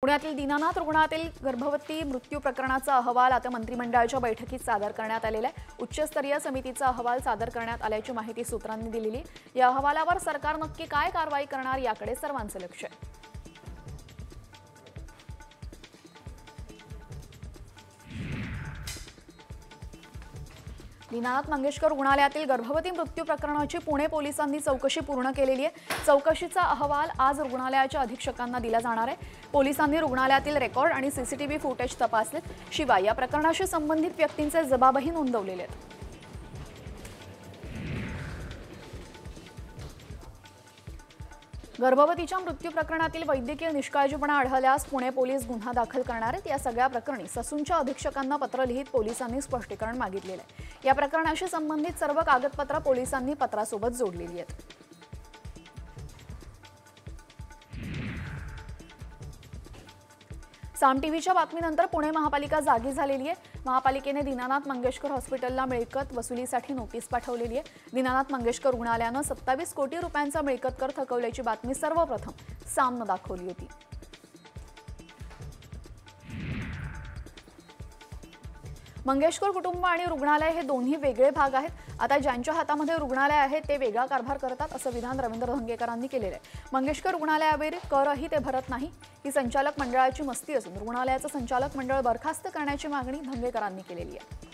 पुण्यातील दीनानाथ रुग्णालयातील गर्भवती मृत्यू प्रकरणाचा अहवाल आता मंत्रिमंडळाच्या बैठकीत सादर करण्यात आलेला आहे। उच्चस्तरीय समितीचा अहवाल सादर करण्यात आल्याची माहिती सूत्रांनी दिलेली। या अहवालावर सरकार नक्की काय कारवाई करणार याकडे सर्वांचे लक्ष आहे। दीनानाथ मंगेशकर रुग्णालयातील गर्भवती मृत्यू प्रकरणाची पुणे पोलिसांनी चौकशी पूर्ण केलेली आहे। चौकशीचा अहवाल आज रुग्णालयाच्या अधीक्षकांना दिला जाणार आहे। पोलिसांनी रुग्णालयातील रेकॉर्ड आणि सीसीटीव्ही फुटेज तपासलेत। शिवाय या प्रकरणाशी संबंधित व्यक्तींचे जबाबही नोंदवलेले आहेत। गर्भवतीच्या मृत्यू प्रकरणातील वैद्यकीय निष्काळजीपणा आढळल्यास पुणे पोलीस गुन्हा दाखल करणार आहेत। या सगळ्या प्रकरणी ससूनच्या अधीक्षकांना पत्र लिहित पोलिसांनी स्पष्टीकरण मागितलेले आहे। या प्रकरणाशी संबंधित सर्व कागदपत्र पोलिसांनी पत्रासोबत जोडलेली आहेत। साम टीव्हीच्या बातमीनंतर पुणे महापालिका जागी झालेली आहे। महापालिकेने दीनानाथ मंगेशकर हॉस्पिटलला मिळकत वसुलीसाठी नोटीस पाठवलेली आहे। दीनानाथ मंगेशकर रुग्णालयाने 27 कोटी रुपयांचा मिळकत कर थकवल्याची बातमी सर्वप्रथम सामने दाखवली होती। मंगेशकर कुटुंब आणि रुग्णालय हे दोन्ही वेगळे भाग आहेत। आता ज्यांच्या हातामध्ये रुग्णालय आहे ते वेगळा कारभार करतात असं विधान रवींद्र धंगेकरांनी केलेलं आहे। मंगेशकर रुग्णालयावर करही ते भरत नाही, ही संचालक मंडळाची मस्ती असून रुग्णालयाचं संचालक मंडळ बरखास्त करण्याची मागणी धंगेकरांनी केलेली आहे।